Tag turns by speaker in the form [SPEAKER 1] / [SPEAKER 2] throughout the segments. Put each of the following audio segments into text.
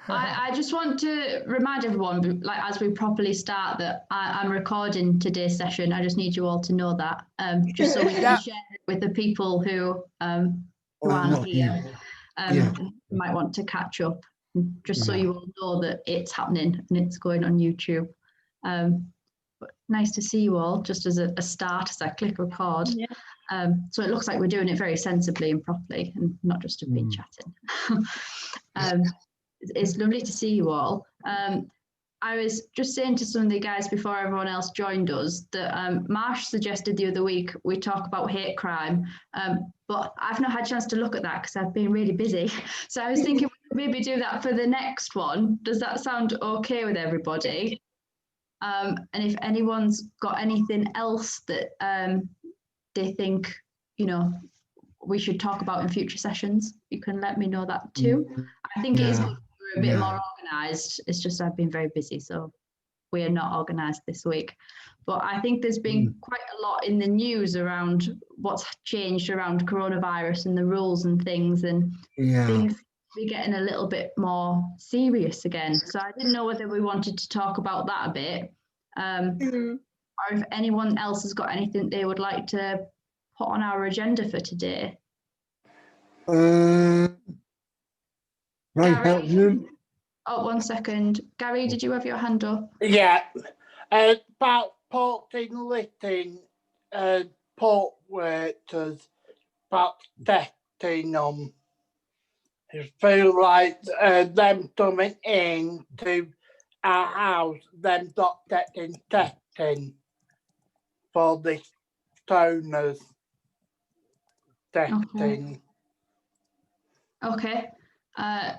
[SPEAKER 1] I just want to remind everyone, like as we properly start, that I'm recording today's session. I just need you all to know that, just so we can share it with the people who aren't here. You might want to catch up, just so you all know that it's happening and it's going on YouTube. But nice to see you all, just as a start, as I click record. Yeah. So it looks like we're doing it very sensibly and properly, and not just have been chatting. It's lovely to see you all. I was just saying to some of the guys before everyone else joined us that Marsh suggested the other week we talk about hate crime, but I've not had a chance to look at that because I've been really busy. So I was thinking we could maybe do that for the next one. Does that sound okay with everybody? And if anyone's got anything else that they think, we should talk about in future sessions, you can let me know that too. I think it is a bit more organised. It's just I've been very busy, so we are not organised this week. But I think there's been quite a lot in the news around what's changed around coronavirus and the rules and things, and things be getting a little bit more serious again. So I didn't know whether we wanted to talk about that a bit, or if anyone else has got anything they would like to put on our agenda for today. Gary, oh, 1 second. Gary, did you have your hand up?
[SPEAKER 2] Yeah. About porting lifting port workers, about testing them. I feel like them coming into our house, them not getting testing for the stoners testing.
[SPEAKER 1] Okay.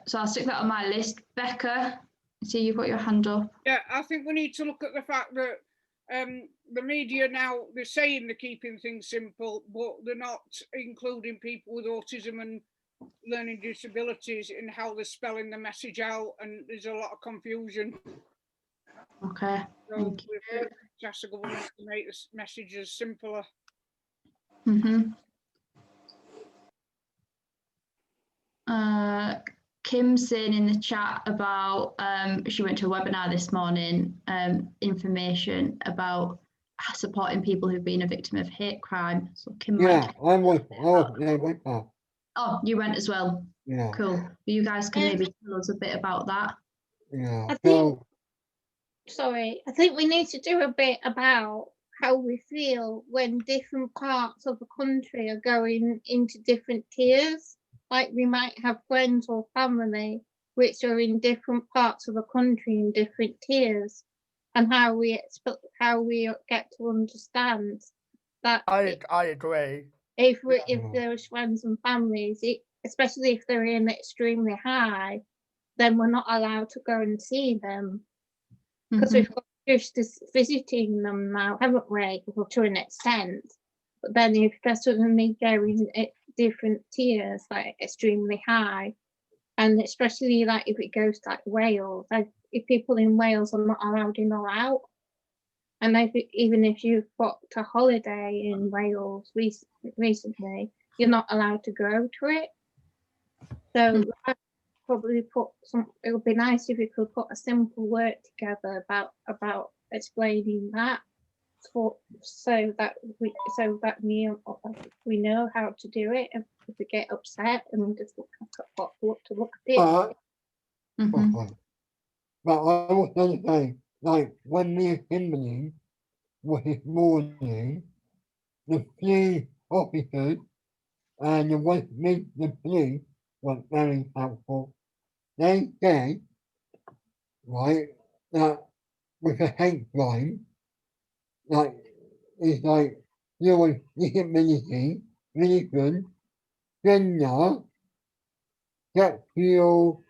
[SPEAKER 1] So I'll stick that on my list. Becca, I see you've got your hand up.
[SPEAKER 3] Yeah, I think we need to look at the fact that the media now, they're saying they're keeping things simple, but they're not including people with autism and learning disabilities in how they're spelling the message out, and there's a lot of confusion.
[SPEAKER 1] Okay.
[SPEAKER 3] So we've asked the government to make the messages simpler.
[SPEAKER 1] Kim's saying in the chat about she went to a webinar this morning, information about supporting people who've been a victim of hate crime. So Kim, oh, you went as well. Yeah. Cool. You guys can maybe tell us a bit about that.
[SPEAKER 4] Yeah. I think we need to do a bit about how we feel when different parts of the country are going into different tiers. Like we might have friends or family which are in different parts of the country in different tiers, and how we get to understand that.
[SPEAKER 5] I agree.
[SPEAKER 4] If there's friends and families, especially if they're in extremely high, then we're not allowed to go and see them because we've got just visiting them now, haven't we? Well, to an extent, but then if they're suddenly going at different tiers, like extremely high, and especially like if it goes to like Wales, like if people in Wales are not allowed in or out, and even if you've booked a holiday in Wales recently, you're not allowed to go to it. So I'd probably put it would be nice if we could put a simple word together about explaining that, so that we know how to do it, and if we get upset and we just look at it.
[SPEAKER 6] But I was going to say, like when the assembly was this morning, the police officers and the Westminster police were very helpful. They said, right, that with a hate crime, like it's like your disability, religion, gender, sexual,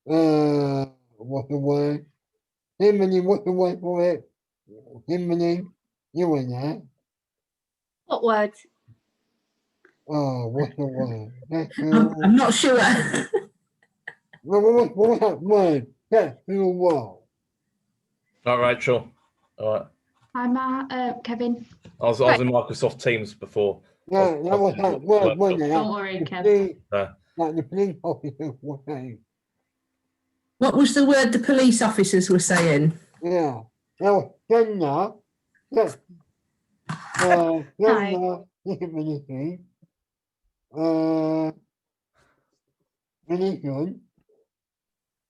[SPEAKER 6] what's the word? Feminine, what's the word for it? Feminine, you and that.
[SPEAKER 4] What word?
[SPEAKER 6] Oh, what's the word?
[SPEAKER 7] I'm not sure.
[SPEAKER 6] What's that word? Sexual what?
[SPEAKER 8] All right, sure. All right.
[SPEAKER 1] Hi, Kevin.
[SPEAKER 8] I was in Microsoft Teams before.
[SPEAKER 6] Yeah, that was that word, wasn't it?
[SPEAKER 1] Don't worry, Kevin.
[SPEAKER 6] Like the police officers were saying.
[SPEAKER 5] What was the word the police officers were saying?
[SPEAKER 6] Yeah. Now, gender, yes. Gender, disability, religion,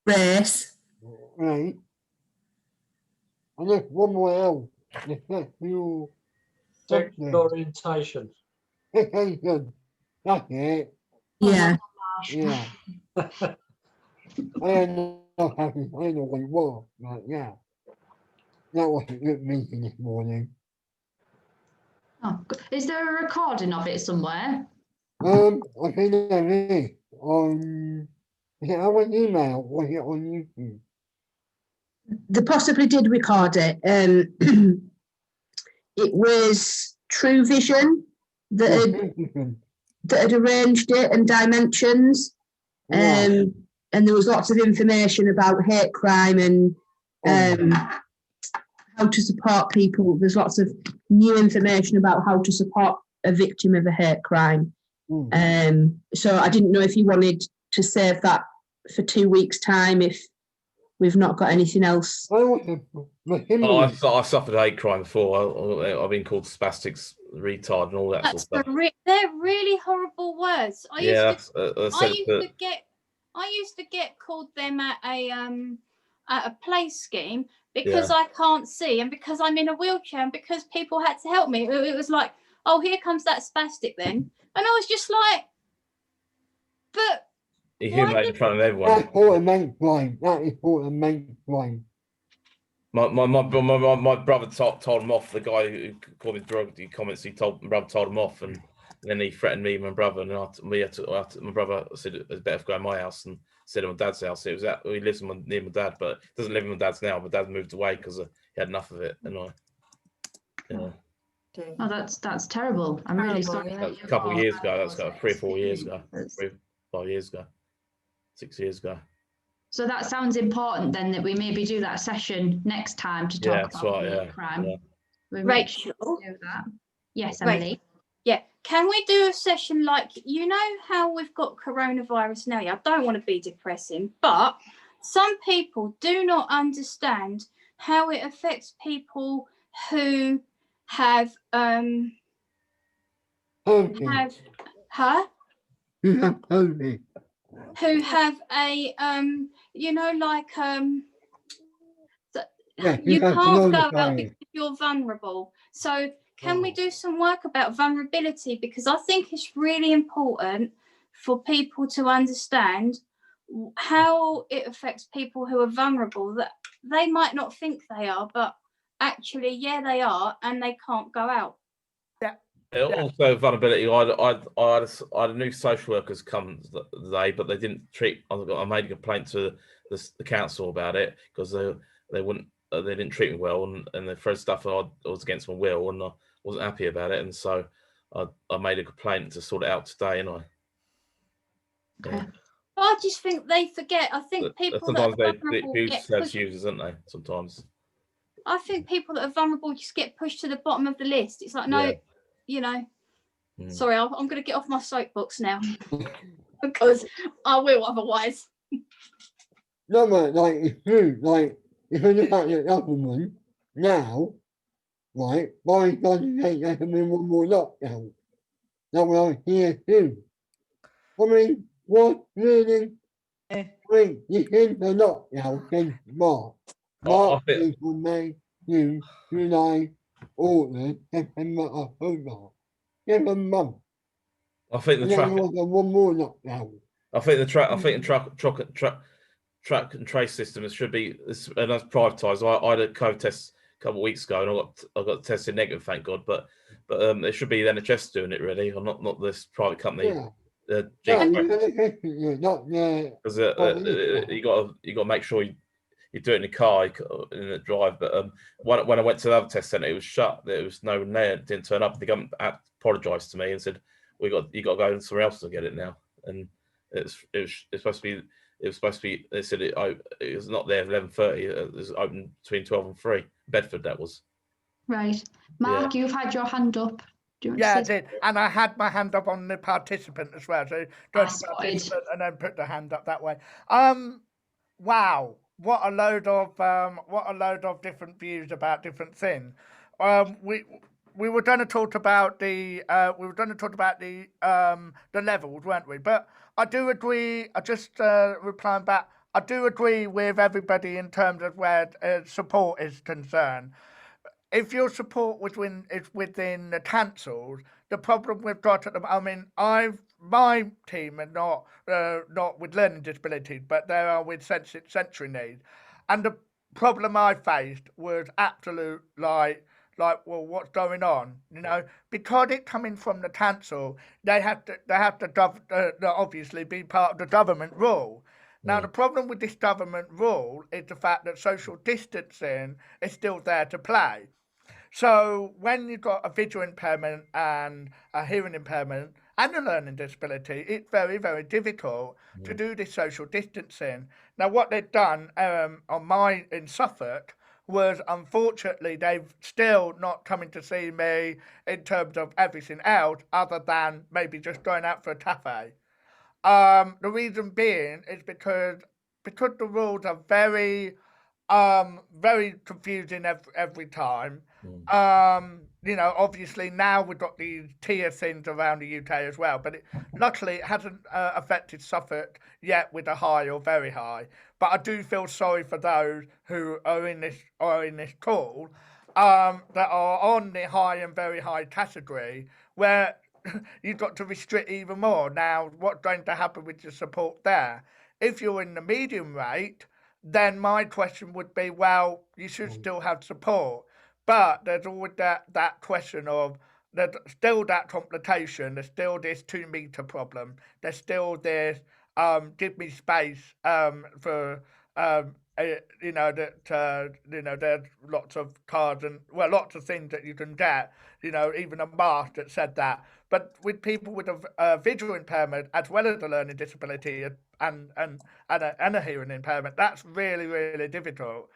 [SPEAKER 5] Race.
[SPEAKER 6] right? And there's one more else. The sexual
[SPEAKER 7] Sexual orientation.
[SPEAKER 6] education. That's it.
[SPEAKER 5] Yeah.
[SPEAKER 6] Yeah. I don't know how to find a way more, but yeah. That was a good meeting this morning.
[SPEAKER 1] Oh, good. Is there a recording of it somewhere?
[SPEAKER 6] I think there is on, is it our email or was it on YouTube?
[SPEAKER 5] They possibly did record it. It was True Vision that had arranged it, and Dimensions.
[SPEAKER 6] Yeah.
[SPEAKER 5] And there was lots of information about hate crime and how to support people. There's lots of new information about how to support a victim of a hate crime. So I didn't know if you wanted to save that for 2 weeks' time if we've not got anything else.
[SPEAKER 8] I suffered hate crime before. I've been called spastics, retard, and all that sort of stuff.
[SPEAKER 9] They're really horrible words. I used to get called them at a play scheme because I can't see and because I'm in a wheelchair and because people had to help me. It was like, oh, here comes that spastic then, and I was just like, but
[SPEAKER 8] you humiliate in front of everyone.
[SPEAKER 6] That's what it meant, Brian. That is what it meant, Brian.
[SPEAKER 8] My brother told him off. The guy who called me derogatory comments, my brother told him off, and then he threatened me and my brother. And my brother said it's better to go to my house and sit at my dad's house. It was that he lives near my dad, but doesn't live with my dad's now. My dad moved away because he had enough of it. And
[SPEAKER 1] Oh, that's terrible. I'm really sorry.
[SPEAKER 8] That was a couple of years ago. That's got 3 or 4 years ago. 3 or 5 years ago. 6 years ago.
[SPEAKER 1] So that sounds important then that we maybe do that session next time to talk about crime.
[SPEAKER 9] Yeah.
[SPEAKER 1] Rachel, do that. Yes, Emily.
[SPEAKER 9] Yeah, can we do a session like, you know how we've got coronavirus now? Yeah, I don't want to be depressing, but some people do not understand how it affects people who have who have a you know, like you can't go out because you're vulnerable. So can we do some work about vulnerability? Because I think it's really important for people to understand how it affects people who are vulnerable, that they might not think they are, but actually, yeah, they are, and they can't go out.
[SPEAKER 8] Also, vulnerability. I had a new social workers come today, but they didn't treat. I made a complaint to the council about it because they didn't treat me well, and they threw stuff I was against my will, and I wasn't happy about it, and so I made a complaint to sort it out today, and
[SPEAKER 9] I just think they forget. I think people
[SPEAKER 8] sometimes
[SPEAKER 9] that are
[SPEAKER 8] they
[SPEAKER 9] vulnerable
[SPEAKER 8] abuse service users, aren't they? Sometimes.
[SPEAKER 9] I think people that are vulnerable just get pushed to the bottom of the list. It's like, no, you know. Sorry, I'm going to get off my soapbox now because I will otherwise.
[SPEAKER 6] No, but like it's true. Like if you look at the government now, right? Boris Johnson saying there can be one more lockdown. That was here too. I mean, what really? I mean, you in the lockdown since March. March, April, May, June, July, August, September, October. 7 months.
[SPEAKER 8] I think the
[SPEAKER 6] track. One more lockdown.
[SPEAKER 8] I think the track and trace system should be, and that's privatised. I had a COVID test a couple of weeks ago, and I got tested negative, thank God. But it should be the NHS doing it, really, or not this private company. Because you got to make sure you do it in the car, in the drive. But when I went to the other test centre, it was shut. There was no one there. It didn't turn up. The government apologised to me and said, you got to go somewhere else to get it now. And it's supposed to be. They said it was not there at 11:30. It was open between 12 and 3. Bedford, that was.
[SPEAKER 1] Right, Mark, you've had your hand up.
[SPEAKER 10] I did, and I had my hand up on the participant as well. So go to participant and then put the hand up that way. wow, what a load of different views about different things. We were going to talk about the levels, weren't we? But I do agree. I just replying back. I do agree with everybody in terms of where support is concerned. If your support is within the councils, the problem we've got at the my team are not with learning disabilities, but they are with sensory needs, and the problem I faced was absolute like well, what's going on? Because it coming from the council, they have to obviously be part of the government rule. Now, the problem with this government rule is the fact that social distancing is still there to play. So when you've got a visual impairment and a hearing impairment and a learning disability, it's very, very difficult to do this social distancing. Now, what they've done in Suffolk was, unfortunately, they've still not coming to see me in terms of everything else other than maybe just going out for a cafe. The reason being is because the rules are very very confusing every time. Obviously now we've got these tier things around the UK as well, but luckily it hasn't affected Suffolk yet with a high or very high. But I do feel sorry for those who are in this call that are on the high and very high category, where you've got to restrict even more. Now, what's going to happen with your support there? If you're in the medium rate, then my question would be, well, you should still have support. But there's always that question of, there's still that complication, there's still this 2 meter problem, there's still this give me space for there's lots of cards and lots of things that you can get, even a mask that said that. But with people with a visual impairment as well as a learning disability and a hearing impairment, that's really, really difficult.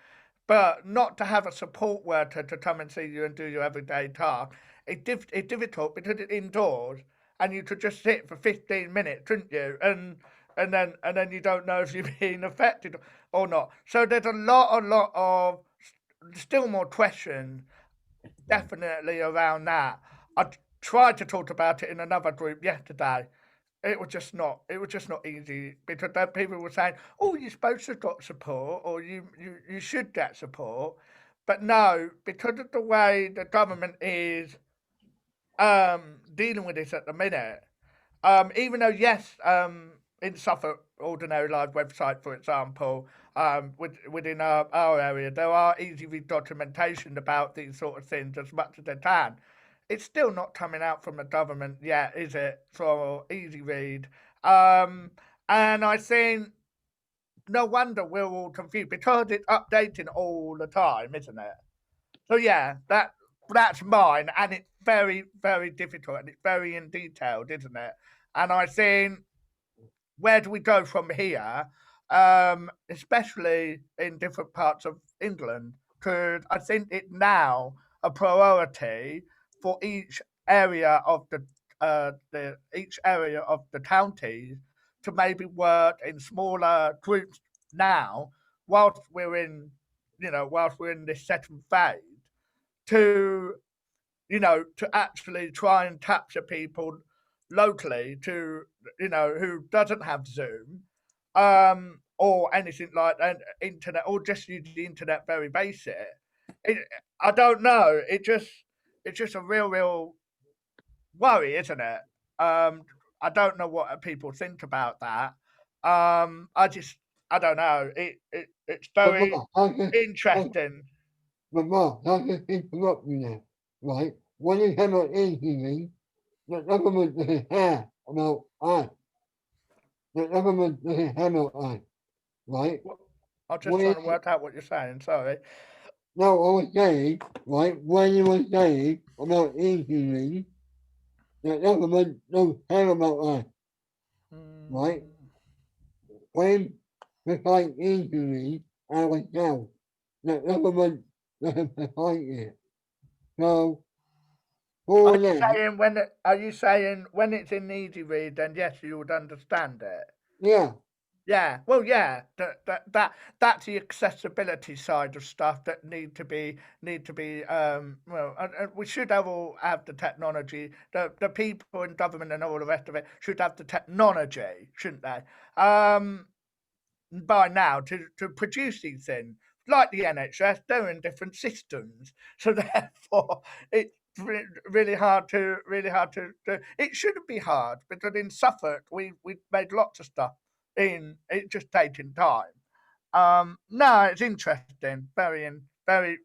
[SPEAKER 10] But not to have a support worker to come and see you and do your everyday task, it's difficult because it's indoors and you could just sit for 15 minutes, couldn't you? And then you don't know if you're being affected or not. So there's a lot of still more questions definitely around that. I tried to talk about it in another group yesterday. It was just not easy, because people were saying, oh, you're supposed to got support, or you should get support. But no, because of the way the government is dealing with this at the minute, even though, yes, in Suffolk Ordinary Life website, for example, within our area, there are easy read documentation about these sort of things as much as they can. It's still not coming out from the government yet, is it, for easy read? And I think no wonder we're all confused, because it's updating all the time, isn't it? So yeah, that's mine, and it's very, very difficult, and it's very in detailed, isn't it? And I think, where do we go from here, especially in different parts of England? Because I think it's now a priority for each area of the counties to maybe work in smaller groups now, whilst we're in this second phase, to actually try and capture people locally, to who doesn't have Zoom or anything like that, internet, or just use the internet very basic. I don't know. It's just a real worry, isn't it? I don't know what people think about that. I don't know. It's very interesting.
[SPEAKER 6] But Mark, I just interrupt you there, right? When you have an interview, the government doesn't have about us. The government doesn't have about us, right?
[SPEAKER 10] I'm just trying to work out what you're saying, sorry.
[SPEAKER 6] No, I was saying, right, when you were saying about interviews, the government don't care about us, right? When we fight interviews ourselves, the government doesn't fight it. So,
[SPEAKER 10] are you saying when it's in easy read, then yes, you would understand it?
[SPEAKER 6] Yeah.
[SPEAKER 10] Yeah, well, yeah, that's the accessibility side of stuff that need to be we should all have the technology. The people in government and all the rest of it should have the technology, shouldn't they? By now to produce these things, like the NHS, they're in different systems, so therefore it's really hard to do. It shouldn't be hard, because in Suffolk we made lots of stuff in it, just taking time. No, it's interesting, very interesting.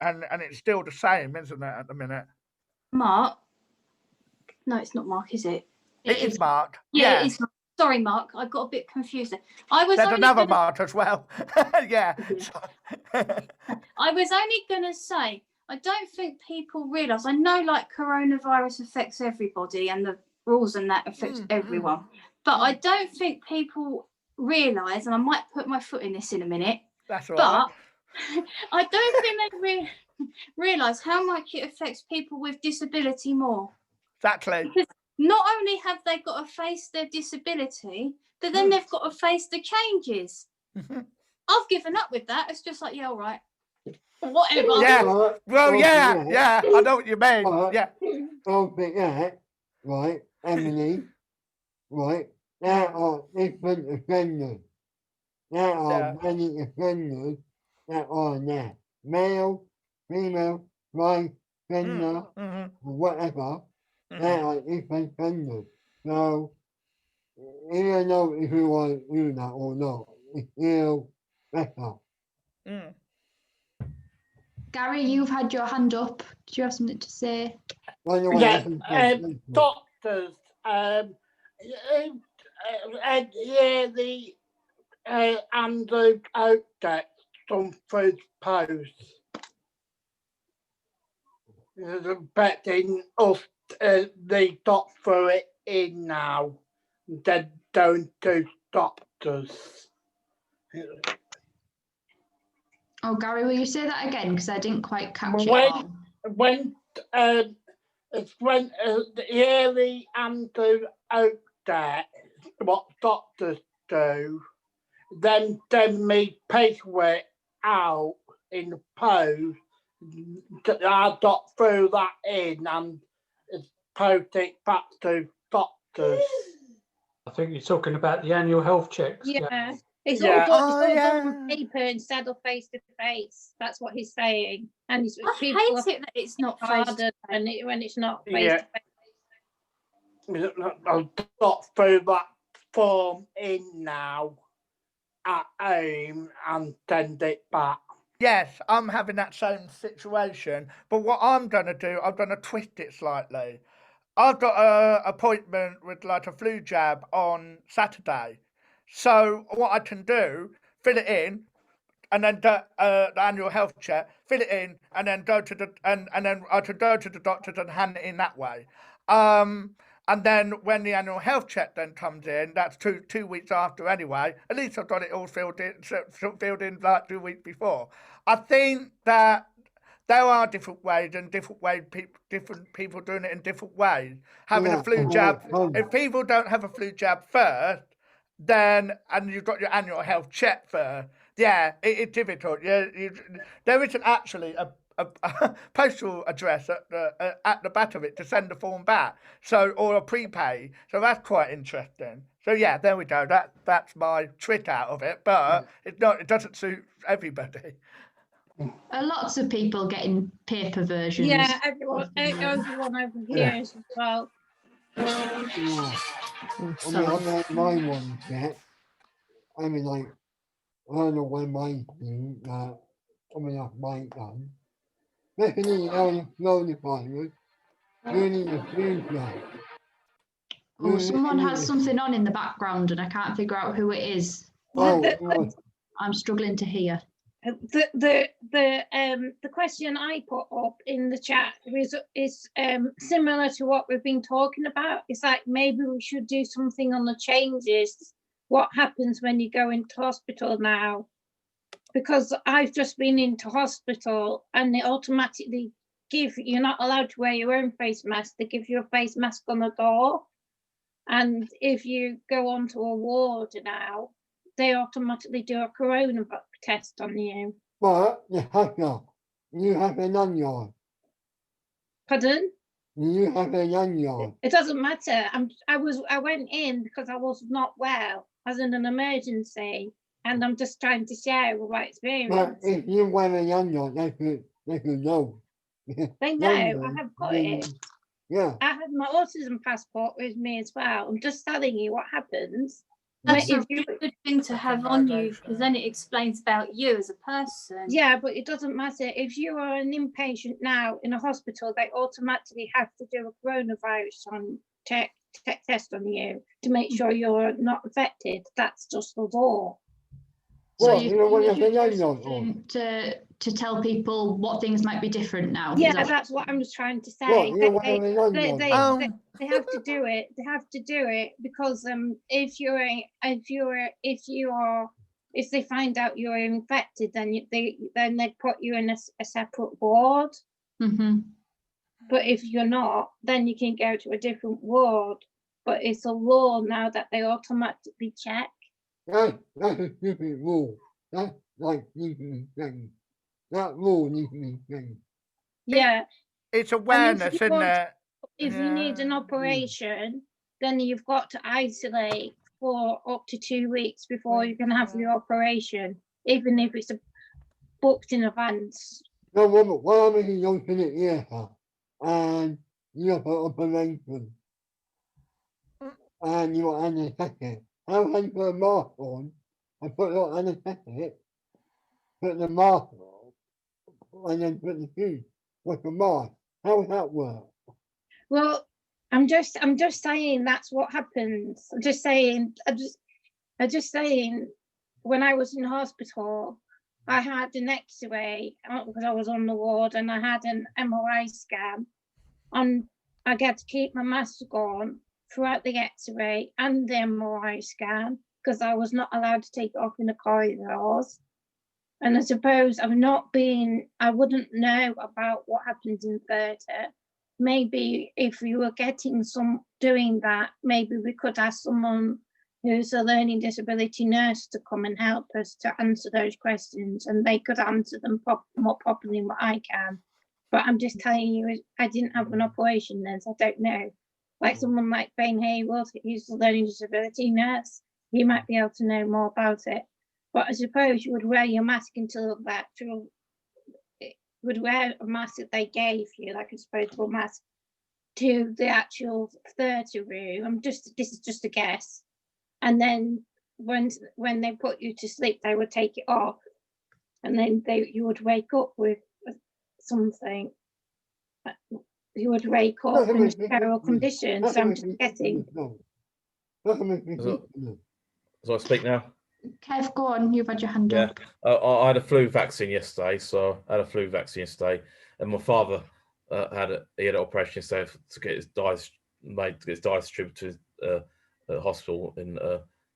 [SPEAKER 10] And it's still the same, isn't it, at the minute?
[SPEAKER 9] Mark? No, it's not Mark, is it?
[SPEAKER 10] It is Mark.
[SPEAKER 9] Yeah, it is Mark. Sorry, Mark, I got a bit confused there.
[SPEAKER 10] There's another Mark as well. Yeah.
[SPEAKER 9] I was only going to say, I don't think people realise, I know like coronavirus affects everybody and the rules and that affects everyone, but I don't think people realise, and I might put my foot in this in a minute,
[SPEAKER 10] that's all
[SPEAKER 9] but
[SPEAKER 10] right.
[SPEAKER 9] I don't think they realise how much it affects people with disability more.
[SPEAKER 10] Exactly.
[SPEAKER 9] Because not only have they got to face their disability, but then they've got to face the changes. I've given up with that. It's just like, yeah, all right. Whatever.
[SPEAKER 10] Yeah. Well, yeah. I know what you mean. Yeah.
[SPEAKER 6] Don't forget, right, Emily, right, there are different offenders. There are many offenders that are there. Male, female, white, gender, whatever. There are different offenders. So, even though if you want to do that or not, it's still better.
[SPEAKER 1] Gary, you've had your hand up. Do you have something to say?
[SPEAKER 2] Yeah, doctors, the Andrew Outget some food posts. Betting us the doctor it in now, then down to doctors.
[SPEAKER 1] Oh, Gary, will you say that again? Because I didn't quite catch it.
[SPEAKER 2] When it's when the yearly Andrew out there, what doctors do, then me paperwork out in the post. I got through that in and it's post it back to doctors.
[SPEAKER 7] I think you're talking about the annual health checks.
[SPEAKER 4] Yeah. It's all done on paper instead of face to face. That's what he's saying. And it's,
[SPEAKER 9] I hate it that it's not harder
[SPEAKER 4] when it's not face to face.
[SPEAKER 2] I've got through that form in now at home and send it back.
[SPEAKER 10] Yes, I'm having that same situation, but what I'm going to do, I'm going to twist it slightly. I've got an appointment with like a flu jab on Saturday. So what I can do, fill it in, and then the annual health check, fill it in, and then go to the and then I could go to the doctor and hand it in that way. And then when the annual health check then comes in, that's two weeks after anyway. At least I've got it all filled in like 2 weeks before. I think that there are different ways and different people doing it in different ways. Having a flu jab, if people don't have a flu jab first, then and you've got your annual health check first, yeah, it's difficult. Yeah, there isn't actually a postal address at the back of it to send the form back, so or a prepay. So that's quite interesting. So yeah, there we go. That's my trick out of it, but it's not. It doesn't suit everybody.
[SPEAKER 1] Lots of people getting paper versions.
[SPEAKER 4] Yeah, everyone over here as well.
[SPEAKER 6] I my one yet. I mean, like, I don't know when mine do that coming off my gun. Definitely notified. You need a flu jab.
[SPEAKER 1] Oh, someone has something on in the background and I can't figure out who it is. I'm struggling to hear.
[SPEAKER 4] The question I put up in the chat is similar to what we've been talking about. It's like maybe we should do something on the changes. What happens when you go into hospital now? Because I've just been into hospital and they automatically you're not allowed to wear your own face mask. They give you a face mask on the door. And if you go onto a ward now, they automatically do a corona test on you.
[SPEAKER 6] But you have an annual.
[SPEAKER 4] Pardon?
[SPEAKER 6] You have an annual.
[SPEAKER 4] It doesn't matter. I went in because I was not well, as in an emergency, and I'm just trying to share my experience.
[SPEAKER 6] But if you wear an annual, they could know.
[SPEAKER 4] They know I have got it.
[SPEAKER 6] Yeah.
[SPEAKER 4] I have my autism passport with me as well. I'm just telling you what happens.
[SPEAKER 9] That's a really good thing to have on you, because then it explains about you as a person.
[SPEAKER 4] Yeah, but it doesn't matter. If you are an inpatient now in a hospital, they automatically have to do a coronavirus test on you to make sure you're not affected. That's just the law.
[SPEAKER 1] So to tell people what things might be different now.
[SPEAKER 4] Yeah, that's what I'm just trying to say. They have to do it. They have to do it because if they find out you're infected, then they put you in a separate ward.
[SPEAKER 1] Mm-hmm.
[SPEAKER 4] But if you're not, then you can go to a different ward. But it's a law now that they automatically check.
[SPEAKER 6] That's a stupid rule. That's like that rule needs to be changed.
[SPEAKER 4] Yeah.
[SPEAKER 10] It's awareness, isn't it?
[SPEAKER 4] If you need an operation, then you've got to isolate for up to 2 weeks before you can have your operation, even if it's booked in advance.
[SPEAKER 6] No, what happens if you don't finish here, and you have an operation, and you are anesthetic? How can you put a mask on and put your anesthetic, put the mask on, and then put the shoes with the mask? How does that work?
[SPEAKER 4] Well, I'm just saying that's what happens. I'm just saying when I was in hospital, I had an X-ray because I was on the ward, and I had an MRI scan, and I had to keep my mask on throughout the X-ray and the MRI scan because I was not allowed to take it off in the corridors. And I suppose I wouldn't know about what happens in theatre. Maybe if we were doing that, maybe we could ask someone who's a learning disability nurse to come and help us to answer those questions, and they could answer them more properly than what I can. But I'm just telling you, I didn't have an operation then, so I don't know. Like someone like Ben Haywood, who's a learning disability nurse, he might be able to know more about it. But I suppose you would wear your mask until would wear a mask that they gave you, like a disposable mask, to the actual theatre room. This is just a guess. And then when they put you to sleep, they would take it off, and then you would wake up with something. You would wake up in sterile conditions. So I'm just guessing.
[SPEAKER 8] So I speak now.
[SPEAKER 1] Kev, go on. You've had your hand up.
[SPEAKER 8] I had a flu vaccine yesterday, and my father had an operation yesterday to get his dyes made, to get his dyes distributed to the hospital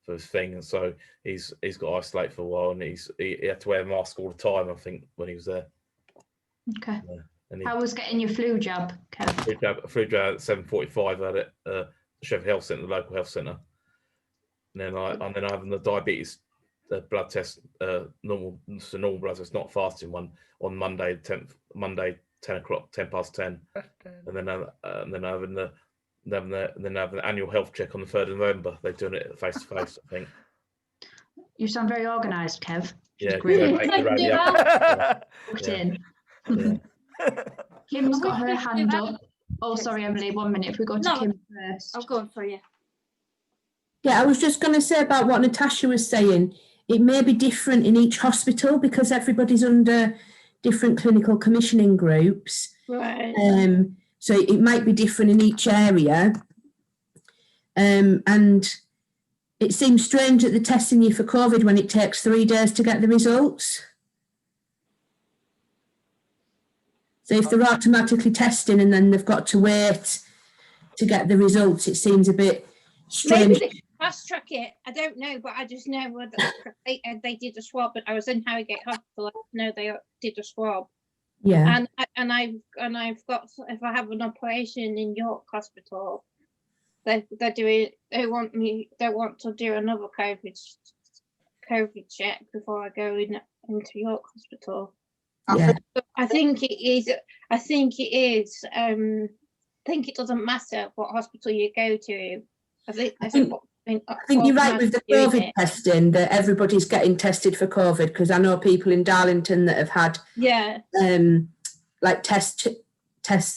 [SPEAKER 8] for his thing, and so he's got to isolate for a while, and he had to wear a mask all the time, I think, when he was there.
[SPEAKER 1] Okay. How was getting your flu jab, Kev?
[SPEAKER 8] Flu jab at 7:45 at it, Sheffield Health Centre, the local health centre. And then I'm having the diabetes blood test, normal blood test, not fasting one, on Monday 10 o'clock, 10:10, and then having the annual health check on the 3rd of November. They're doing it face to face, I think.
[SPEAKER 1] You sound very organised, Kev.
[SPEAKER 8] Yeah,
[SPEAKER 1] Kim's got her hand up. Oh, sorry, Emily. 1 minute. If we go to Kim first.
[SPEAKER 9] I'll go on for you.
[SPEAKER 5] Yeah, I was just going to say about what Natasha was saying. It may be different in each hospital because everybody's under different clinical commissioning groups.
[SPEAKER 4] Right.
[SPEAKER 5] So it might be different in each area. And it seems strange that they're testing you for COVID when it takes 3 days to get the results. So if they're automatically testing and then they've got to wait to get the results, it seems a bit strange.
[SPEAKER 4] Maybe they fast track it. I don't know, but I just know that they did a swab. But I was in Harrogate Hospital. I know they did a swab.
[SPEAKER 5] Yeah.
[SPEAKER 4] And I've got, if I have an operation in York Hospital, they're doing. They want to do another COVID check before I go into York Hospital.
[SPEAKER 5] Yeah.
[SPEAKER 4] I think it is. I think it is. I think it doesn't matter what hospital you go to. I think
[SPEAKER 5] you're right with the COVID testing, that everybody's getting tested for COVID, because I know people in Darlington that have had like tests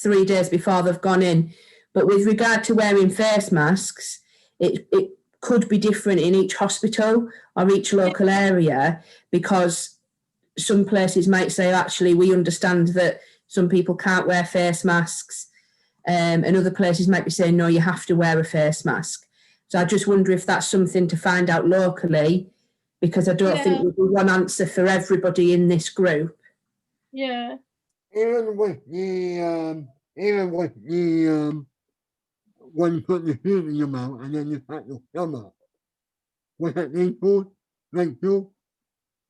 [SPEAKER 5] 3 days before they've gone in. But with regard to wearing face masks, it could be different in each hospital or each local area, because some places might say, actually, we understand that some people can't wear face masks, and other places might be saying, no, you have to wear a face mask. So I just wonder if that's something to find out locally, because I don't think there's one answer for everybody in this group.
[SPEAKER 4] Yeah.
[SPEAKER 6] Even with the when you put the food in your mouth and then you pat your stomach, was it equal? Rachel?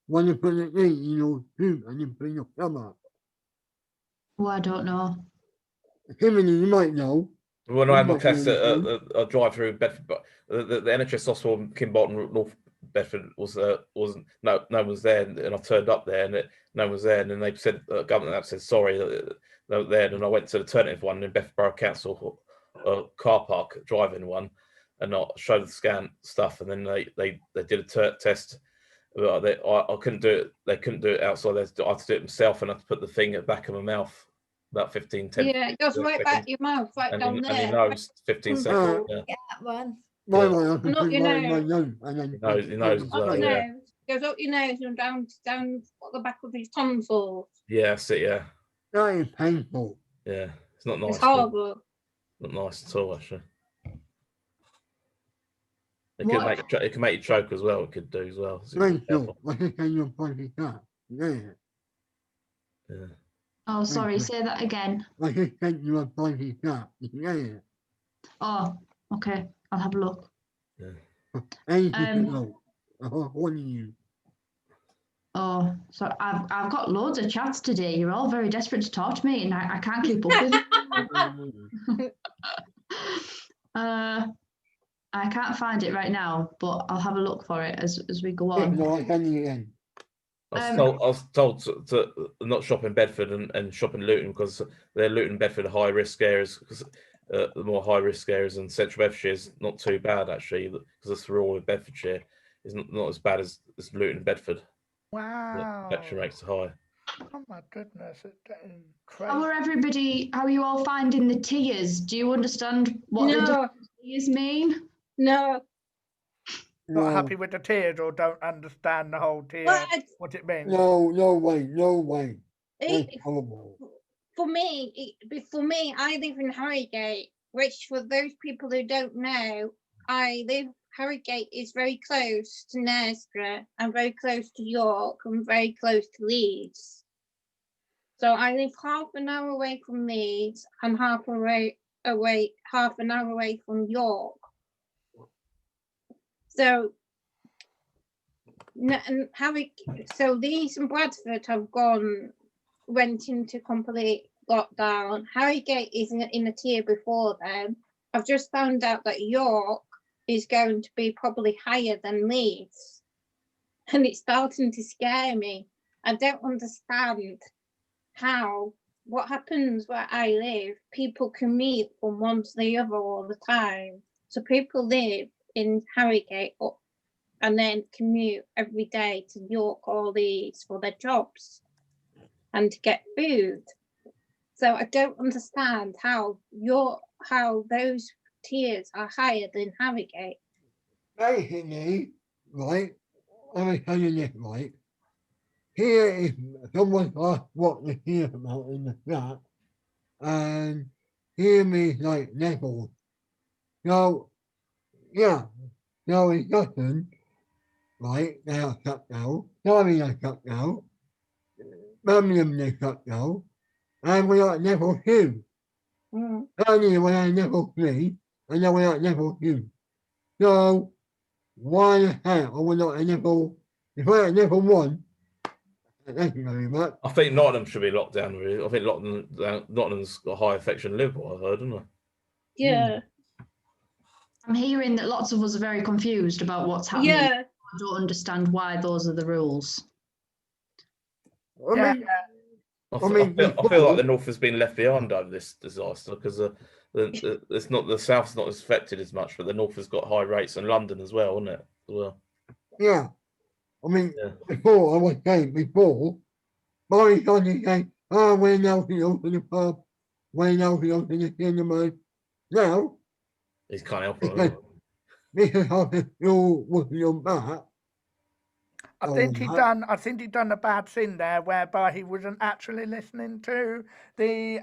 [SPEAKER 6] When you put it in your food and you put in your stomach.
[SPEAKER 1] Oh, I don't know.
[SPEAKER 6] Kimberly, you might know.
[SPEAKER 8] When I had my test I drive through Bedford, but the NHS hospital in Kimbolton, North Bedford, wasn't no one was there, and I turned up there and no one was there, and then they said government said sorry they were there, and I went to the alternative one in Bedford Borough Council car park driving one, and I showed the scan stuff, and then they did a test. I couldn't do it. They couldn't do it outside. I had to do it myself, and I had to put the thing at the back of my mouth. About 10
[SPEAKER 4] Yeah, it goes right back your mouth, right
[SPEAKER 8] and
[SPEAKER 4] down there.
[SPEAKER 8] And he knows 15 seconds.
[SPEAKER 4] Get that one.
[SPEAKER 6] My
[SPEAKER 4] Not your nose.
[SPEAKER 8] He knows as well. Yeah.
[SPEAKER 4] Goes up your nose and down the back of his tonsils.
[SPEAKER 8] Yeah, that's it. Yeah.
[SPEAKER 6] That is painful.
[SPEAKER 8] Yeah, it's not nice.
[SPEAKER 4] It's horrible.
[SPEAKER 8] Not nice at all, actually. It can make you choke as well. It could do as well.
[SPEAKER 6] Yeah.
[SPEAKER 1] Oh, sorry, say that again.
[SPEAKER 6] I just sent you a body shot.
[SPEAKER 1] Oh, okay. I'll have a look.
[SPEAKER 6] Yeah. What are you?
[SPEAKER 1] Oh, so I've got loads of chats today. You're all very desperate to talk to me, and I can't keep up with it. I can't find it right now, but I'll have a look for it as we go on.
[SPEAKER 8] I was told to not shop in Bedford and shop in Luton, because they're Luton and Bedford are high risk areas, because the more high risk areas, and Central Bedfordshire is not too bad actually, because it's rural in Bedfordshire is not as bad as Luton and Bedford.
[SPEAKER 10] Wow.
[SPEAKER 8] The infection rates are high.
[SPEAKER 10] Oh my goodness, it's getting crazy.
[SPEAKER 1] How are you all finding the tiers? Do you understand what the tiers mean?
[SPEAKER 4] No.
[SPEAKER 10] Not happy with the tiers, or don't understand the whole tier, what it means?
[SPEAKER 6] No way. That's horrible.
[SPEAKER 4] For me, I live in Harrogate, which for those people who don't know, Harrogate is very close to Knaresborough and very close to York and very close to Leeds. So I live half an hour away from Leeds and half an hour away from York. So Leeds and Bradford went into complete lockdown. Harrogate is in a tier before them. I've just found out that York is going to be probably higher than Leeds, and it's starting to scare me. I don't understand what happens where I live. People commute from one to the other all the time. So people live in Harrogate and then commute every day to York or Leeds for their jobs and to get food. So I don't understand how those tiers are higher than Harrogate.
[SPEAKER 6] Basically, right, I'm telling you this, right, here is someone asked what the tier about in the chat, and here means like levels. So, yeah, so in Sutton, right, they are shut down, Derby are shut down, Birmingham they shut down, and we are at level 2. Earlier we are at level 3, and now we are at level 2. So, why the hell are we not at level? If we're at level 1, thank you very much.
[SPEAKER 8] I think Nottingham should be locked down. Really, I think Nottingham's got a high infection in Liverpool. I heard, didn't I?
[SPEAKER 4] Yeah.
[SPEAKER 1] I'm hearing that lots of us are very confused about what's happening.
[SPEAKER 4] Yeah.
[SPEAKER 1] I don't understand why those are the rules.
[SPEAKER 6] I
[SPEAKER 10] Yeah.
[SPEAKER 6] mean,
[SPEAKER 8] I
[SPEAKER 6] I mean,
[SPEAKER 8] feel like the North has been left behind over this disaster because it's not, the South's not as affected as much, but the North has got high rates, and London as well, isn't it? As well.
[SPEAKER 6] yeah. I mean,
[SPEAKER 8] Yeah.
[SPEAKER 6] before, I was saying before, Boris Johnson saying, oh, we're now to open the pub, we're now to open the cinema. Now,
[SPEAKER 8] He can't help
[SPEAKER 6] because
[SPEAKER 8] it.
[SPEAKER 6] this is how you're working on that.
[SPEAKER 10] I think he done a bad thing there, whereby he wasn't actually listening to the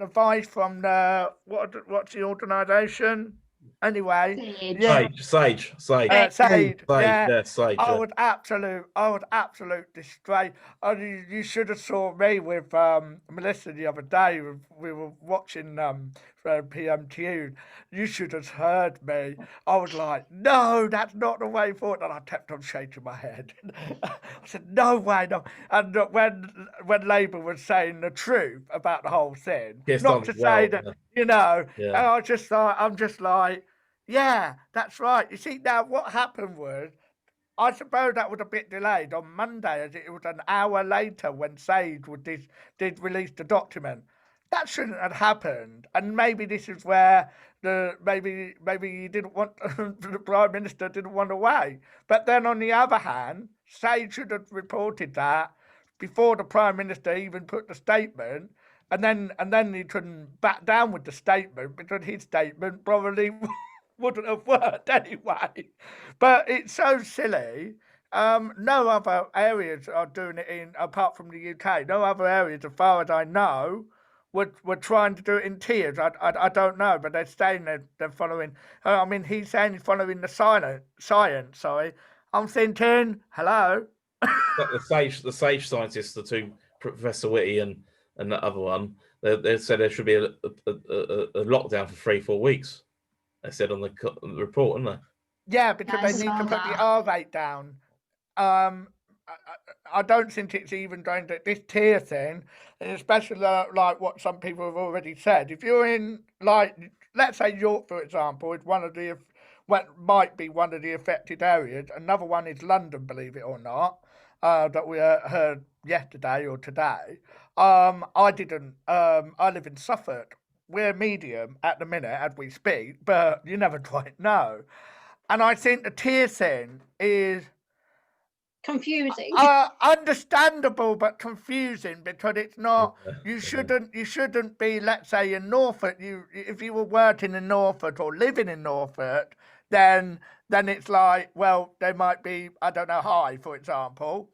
[SPEAKER 10] advice from the what's the organisation? Anyway,
[SPEAKER 1] Sage.
[SPEAKER 10] yeah,
[SPEAKER 8] Sage.
[SPEAKER 10] Sage, yeah.
[SPEAKER 8] Yeah, Sage.
[SPEAKER 10] I
[SPEAKER 8] Yeah.
[SPEAKER 10] would absolute disgrace. You should have saw me with Melissa the other day. We were watching PMTU. You should have heard me. I was like, no, that's not the way forward. And I kept on shaking my head. I said, no way, no. And when Labour was saying the truth about the whole thing,
[SPEAKER 8] Yes,
[SPEAKER 10] not to say that, you know,
[SPEAKER 8] Yeah.
[SPEAKER 10] and I'm just like, yeah, that's right. You see, now what happened was, I suppose that was a bit delayed on Monday, as it was an hour later when Sage did release the document. That shouldn't have happened, and maybe this is where maybe he didn't want the Prime Minister didn't want to wait. But then on the other hand, Sage should have reported that before the Prime Minister even put the statement, and then he couldn't back down with the statement, because his statement probably wouldn't have worked anyway. But it's so silly. No other areas are doing it in, apart from the UK. No other areas, as far as I know, were trying to do it in tiers. I don't know, but they're saying they're following. I mean, he's saying he's following the science. Sorry, I'm thinking, hello.
[SPEAKER 8] The Sage scientists, the two, Professor Whitty and that other one, they said there should be a lockdown for 3-4 weeks. They said on the report, didn't they?
[SPEAKER 10] Yeah, because
[SPEAKER 1] I
[SPEAKER 10] they need
[SPEAKER 1] saw
[SPEAKER 10] to put the
[SPEAKER 1] that.
[SPEAKER 10] R rate down. I don't think it's even going to this tier thing, and especially like what some people have already said. If you're in, like, let's say York, for example, is one of the what might be one of the affected areas. Another one is London, believe it or not, that we heard yesterday or today. I didn't. I live in Suffolk. We're medium at the minute as we speak, but you never quite know. And I think the tier thing is
[SPEAKER 4] Confusing.
[SPEAKER 10] understandable but confusing, because it's not. You shouldn't be. Let's say in Norfolk, if you were working in Norfolk or living in Norfolk, then it's like, well, they might be, I don't know, high, for example.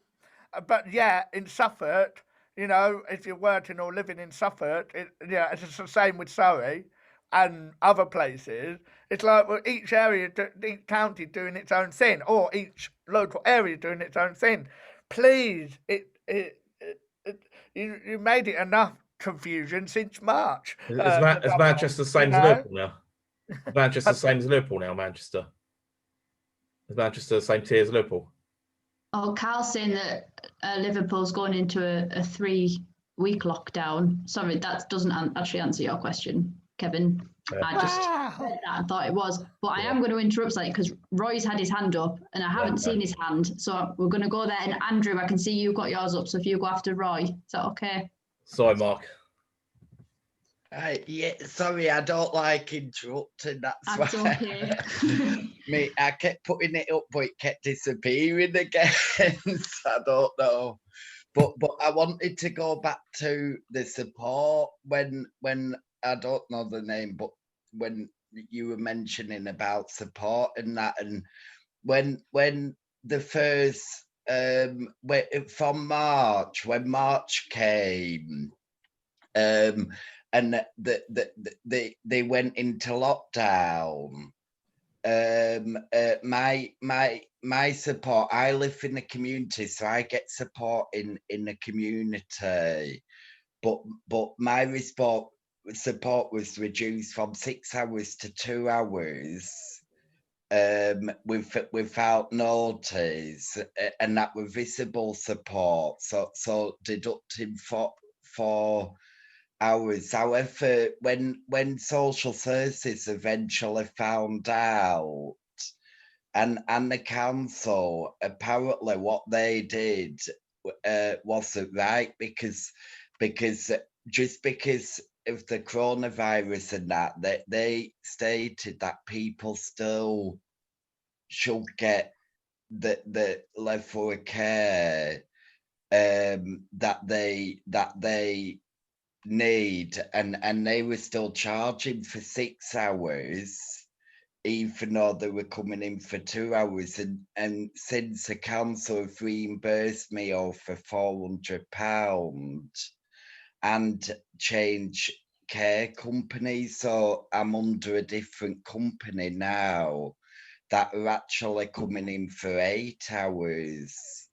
[SPEAKER 10] But yeah, in Suffolk, you know, if you're working or living in Suffolk, it's the same with Surrey and other places. It's like, well, each area, each county doing its own thing, or each local area doing its own thing. Please, you made it enough confusion since March.
[SPEAKER 8] Is Manchester the same as Liverpool now? Is Manchester the same as Liverpool now, Manchester? Is Manchester the same tier as Liverpool?
[SPEAKER 1] Oh, Carl's saying that Liverpool's going into a 3-week lockdown. Sorry, that doesn't actually answer your question, Kevin. I just said that and thought it was. But I am going to interrupt slightly because Roy's had his hand up and I haven't seen his hand. So we're going to go there. And Andrew, I can see you've got yours up. So if you go after Roy, is that okay?
[SPEAKER 8] Sorry, Mark.
[SPEAKER 11] Yeah, sorry, I don't like interrupting. That's why.
[SPEAKER 1] Okay.
[SPEAKER 11] I kept putting it up, but it kept disappearing again. So I don't know. But I wanted to go back to the support when I don't know the name, but when you were mentioning about support and that, and when the first from March, when March came, and they went into lockdown. My support. I live in the community, so I get support in the community. But my support was reduced from 6 hours to 2 hours. Without notice, and that were visible support. So deducting for hours. However, when social services eventually found out, and the council, apparently what they did wasn't right, because just because of the coronavirus and that they stated that people still should get the level of care that they need, and they were still charging for 6 hours, even though they were coming in for 2 hours. And since the council have reimbursed me over £400 and change care companies, so I'm under a different company now that are actually coming in for 8 hours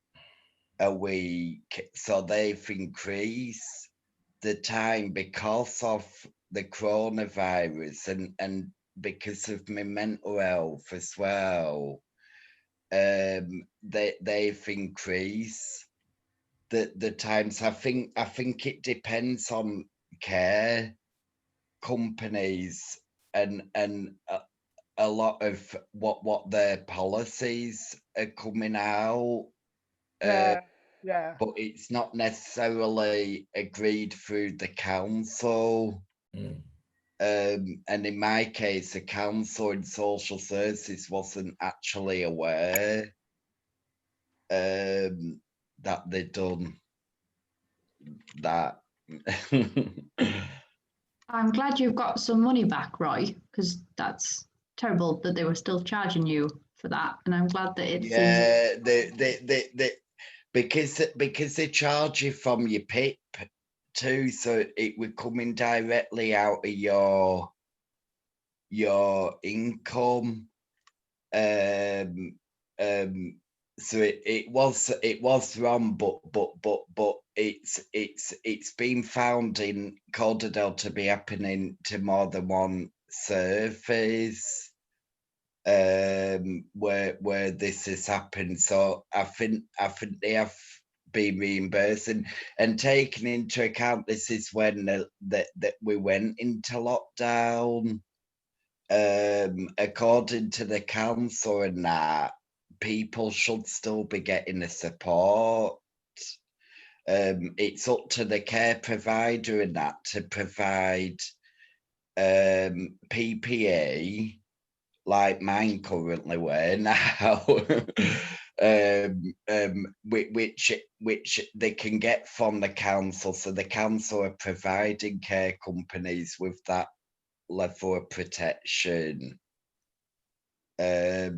[SPEAKER 11] a week. So they've increased the time because of the coronavirus and because of my mental health as well. They've increased the times. I think it depends on care companies and a lot of what their policies are coming out.
[SPEAKER 10] Yeah.
[SPEAKER 11] But it's not necessarily agreed through the council. And in my case, the council and social services wasn't actually aware that they'd done that.
[SPEAKER 1] I'm glad you've got some money back, Roy, because that's terrible that they were still charging you for that. And I'm glad that it
[SPEAKER 11] Yeah, because they charge you from your PIP too, so it would come in directly out of your income. So it was wrong, but it's been found in Corderdale to be happening to more than one service where this has happened. So I think they have been reimbursed, and taking into account this is when that we went into lockdown. According to the council and that, people should still be getting the support. It's up to the care provider and that to provide PPE, like mine currently wear now, which they can get from the council. So the council are providing care companies with that level of protection. But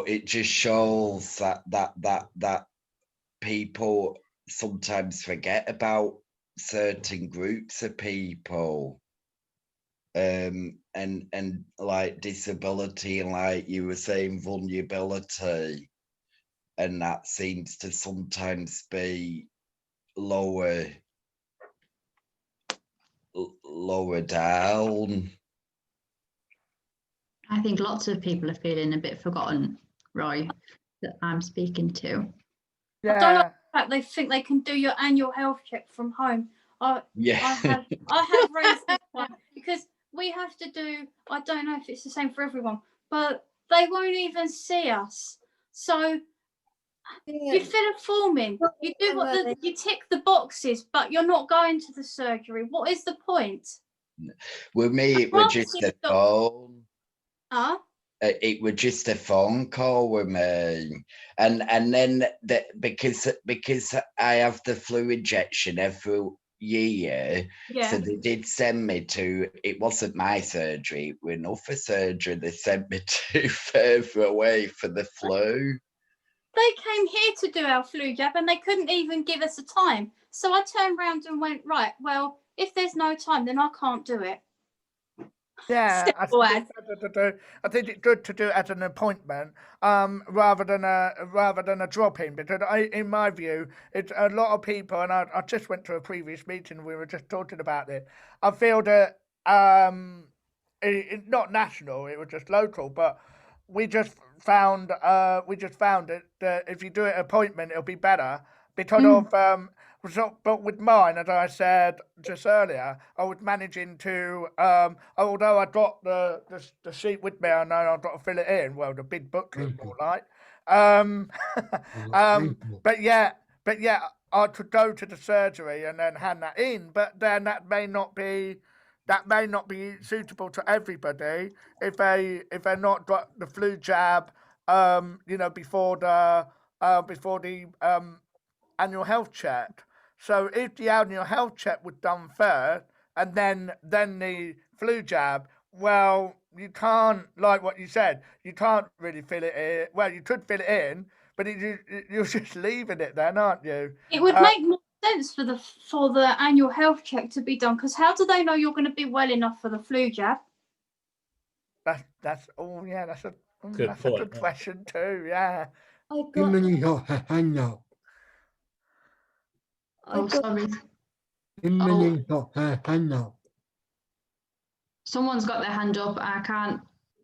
[SPEAKER 11] it just shows that people sometimes forget about certain groups of people, and like disability, and like you were saying, vulnerability, and that seems to sometimes be lower down.
[SPEAKER 1] I think lots of people are feeling a bit forgotten, Roy, that I'm speaking to.
[SPEAKER 9] I don't like the fact they think they can do your annual health check from home. I have raised this one because we have to do, I don't know if it's the same for everyone, but they won't even see us. So you fill a form in, you do you tick the boxes, but you're not going to the surgery. What is the point?
[SPEAKER 11] With me, it was just a phone. It was just a phone call with me, and then because I have the flu injection every year, so they did send me to. It wasn't my surgery; it was another surgery. They sent me to further away for the flu.
[SPEAKER 9] They came here to do our flu jab, and they couldn't even give us a time. So I turned around and went, right, well, if there's no time, then I can't do it.
[SPEAKER 10] Yeah, I think it's good to do it as an appointment, rather than a drop-in, because in my view, it's a lot of people, and I just went to a previous meeting. We were just talking about it. I feel that it's not national; it was just local, but we just found it that if you do an appointment, it'll be better because of but with mine, as I said just earlier, I was managing to, although I got the sheet with me, I know I've got to fill it in. Well, the big booklet, more like. But yeah, I could go to the surgery and then hand that in. But then that may not be suitable to everybody if they're not got the flu jab, before the annual health check. So if the annual health check was done first and then the flu jab, well, you can't, like what you said, you can't really fill it in. Well, you could fill it in, but you're just leaving it then, aren't you?
[SPEAKER 9] It would make more sense for the annual health check to be done, because how do they know you're going to be well enough for the flu jab?
[SPEAKER 10] That's a good question too. Yeah.
[SPEAKER 6] Kimberly got her hand up.
[SPEAKER 1] Sorry.
[SPEAKER 6] Kimberly got her hand up.
[SPEAKER 1] Someone's got their hand up. I can't.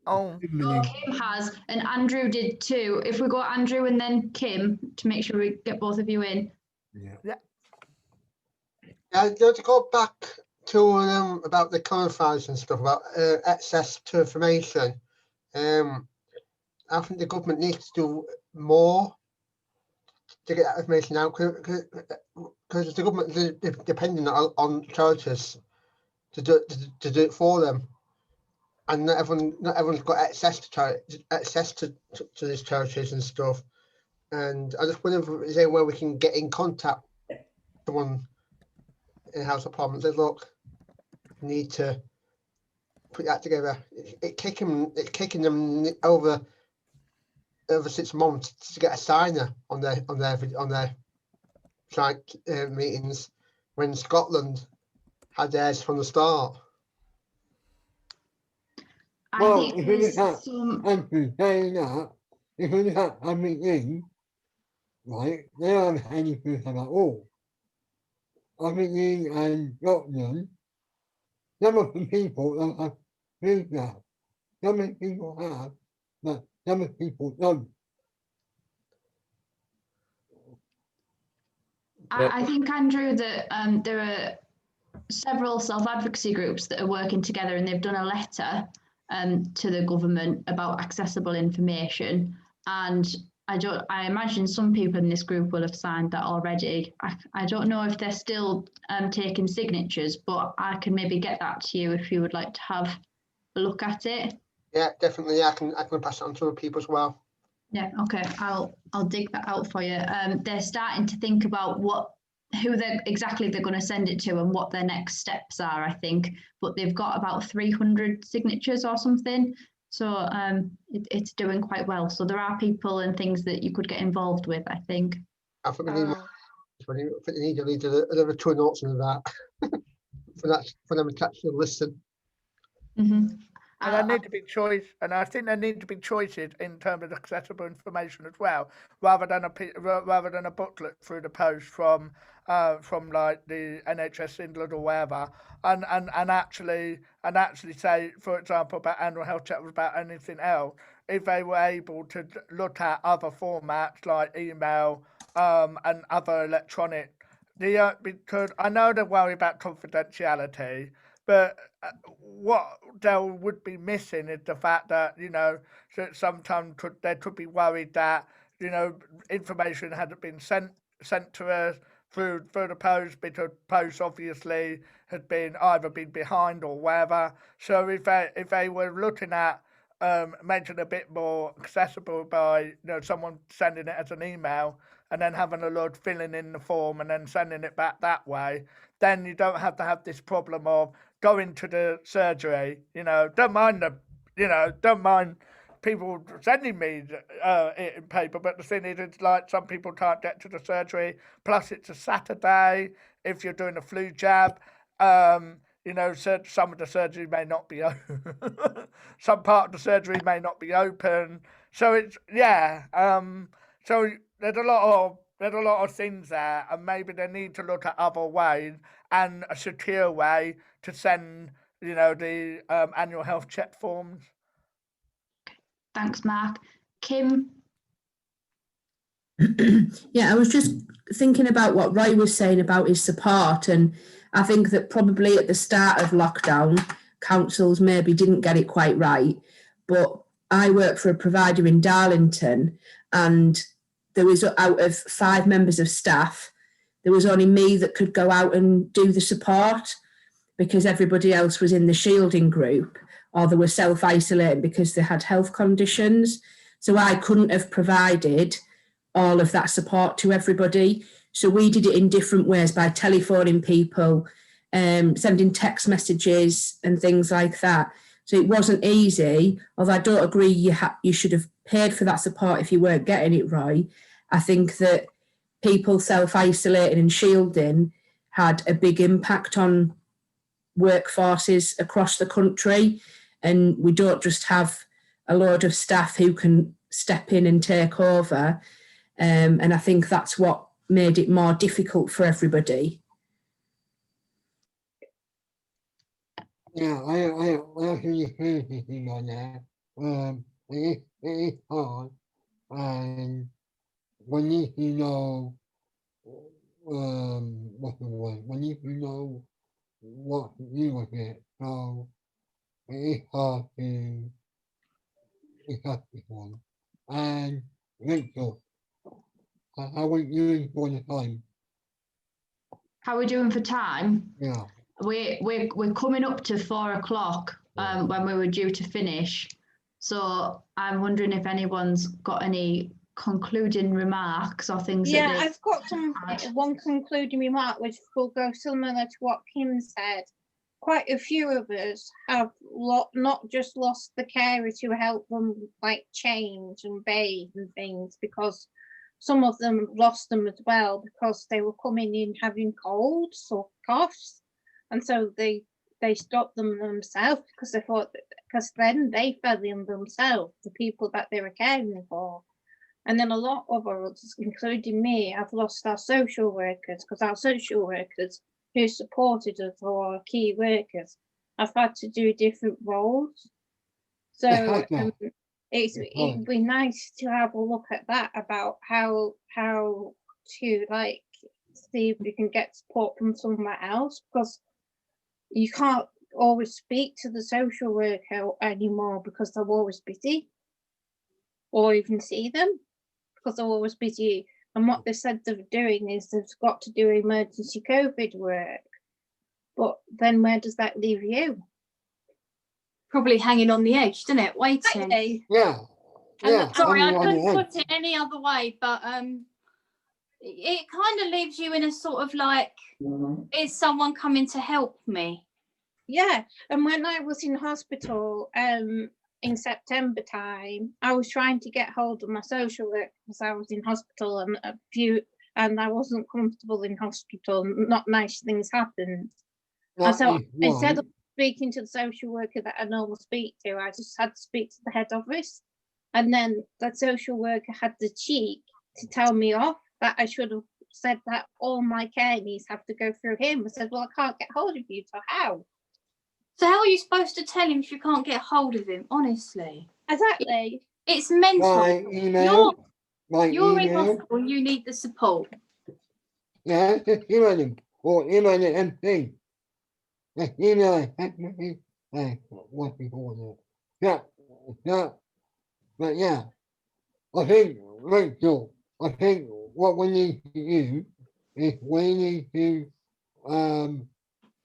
[SPEAKER 6] Kimberly.
[SPEAKER 1] Kim has, and Andrew did too. If we go Andrew and then Kim to make sure we get both of you in.
[SPEAKER 10] Yeah.
[SPEAKER 12] To go back to about the clarifiers and stuff about access to information. I think the government needs to do more to get that information out, because the government is depending on charities to do it for them, and not everyone's got access to these charities and stuff. And I just wonder if there's any way we can get in contact with someone in House of Parliament. Say, look, we need to put that together. It's kicking them over 6 months to get a signer on their site meetings, when Scotland had theirs from the start.
[SPEAKER 6] Well, if you look at Andrew saying that, if you look at Aberdeen, right, they don't have any proof at all. Aberdeen and Scotland, some of the people don't have proof now. Some of the people have, but some of the people don't.
[SPEAKER 1] I think, Andrew, that there are several self-advocacy groups that are working together, and they've done a letter to the government about accessible information. And I imagine some people in this group will have signed that already. I don't know if they're still taking signatures, but I can maybe get that to you if you would like to have a look at it.
[SPEAKER 12] Yeah, definitely. I can pass it on to other people as well.
[SPEAKER 1] Yeah, okay, I'll dig that out for you. They're starting to think about who exactly they're going to send it to and what their next steps are, I think. But they've got about 300 signatures or something, so it's doing quite well. So there are people and things that you could get involved with, I think.
[SPEAKER 12] I think they need another 2 notes on that for them to actually listen.
[SPEAKER 1] Mm-hmm.
[SPEAKER 10] And there need to be choice, and I think there need to be choices in terms of accessible information as well, rather than a booklet through the post from like the NHS England or wherever, and actually say, for example, about annual health check, about anything else, if they were able to look at other formats like email and other electronic. Because I know they worry about confidentiality, but what they would be missing is the fact that, that sometimes they could be worried that, information hadn't been sent to us through the post, because post obviously had been either been behind or whatever. So if they were looking at making it a bit more accessible by someone sending it as an email and then having a look, filling in the form and then sending it back that way, then you don't have to have this problem of going to the surgery. Don't mind people sending me it in paper, but the thing is, it's like some people can't get to the surgery. Plus, it's a Saturday. If you're doing a flu jab, some of the surgery may not be open. Some part of the surgery may not be open. So it's so there's a lot of things there, and maybe they need to look at other ways and a secure way to send the annual health check forms.
[SPEAKER 1] Thanks, Mark. Kim?
[SPEAKER 5] Yeah, I was just thinking about what Roy was saying about his support, and I think that probably at the start of lockdown, councils maybe didn't get it quite right. But I work for a provider in Darlington, and there was, out of 5 members of staff, there was only me that could go out and do the support, because everybody else was in the shielding group, or they were self-isolating because they had health conditions. So I couldn't have provided all of that support to everybody. So we did it in different ways, by telephoning people, sending text messages and things like that. So it wasn't easy, although I don't agree you should have paid for that support if you weren't getting it right. I think that people self-isolating and shielding had a big impact on workforces across the country, and we don't just have a load of staff who can step in and take over. And I think that's what made it more difficult for everybody.
[SPEAKER 6] Yeah, I actually agree with you on that. It is hard, and we need to know, what's the word? We need to know what to do with it. So it is hard to discuss this one. And Rachel, how are you doing for the time?
[SPEAKER 1] How are we doing for time?
[SPEAKER 6] Yeah.
[SPEAKER 1] We're coming up to 4 o'clock when we were due to finish. So I'm wondering if anyone's got any concluding remarks or things.
[SPEAKER 4] Yeah, I've got one concluding remark, which will go similar to what Kim said. Quite a few of us have not just lost the carers who help them like change and bathe and things, because some of them lost them as well because they were coming in having colds or coughs, and so they stopped them themselves because they thought because then they fell in themselves, the people that they were caring for. And then a lot of us, including me, have lost our social workers, because our social workers who supported us, or our key workers, have had to do different roles. So it'd be nice to have a look at that, about how to like see if we can get support from somewhere else, because you can't always speak to the social worker anymore because they're always busy, or even see them because they're always busy. And what they said they're doing is they've got to do emergency COVID work. But then where does that leave you?
[SPEAKER 9] Probably hanging on the edge, doesn't it? Waiting.
[SPEAKER 6] Yeah.
[SPEAKER 9] Sorry, I couldn't put it any other way, but it kind of leaves you in a sort of like, is someone coming to help me?
[SPEAKER 4] Yeah, and when I was in hospital in September time, I was trying to get hold of my social worker because I was in hospital, and I wasn't comfortable in hospital. Not nice things happened. And so instead of speaking to the social worker that I normally speak to, I just had to speak to the head office. And then that social worker had the cheek to tell me off, that I should have said that all my care needs have to go through him. I said, well, I can't get hold of you, so how?
[SPEAKER 9] So how are you supposed to tell him if you can't get hold of him, honestly?
[SPEAKER 4] Exactly.
[SPEAKER 9] It's mental.
[SPEAKER 6] By email?
[SPEAKER 9] You're in hospital and you need the support.
[SPEAKER 6] Yeah, just email him, or email the MP. Just email him. What do you call it? Yeah. But yeah, I think, Rachel, what we need to do is we need to,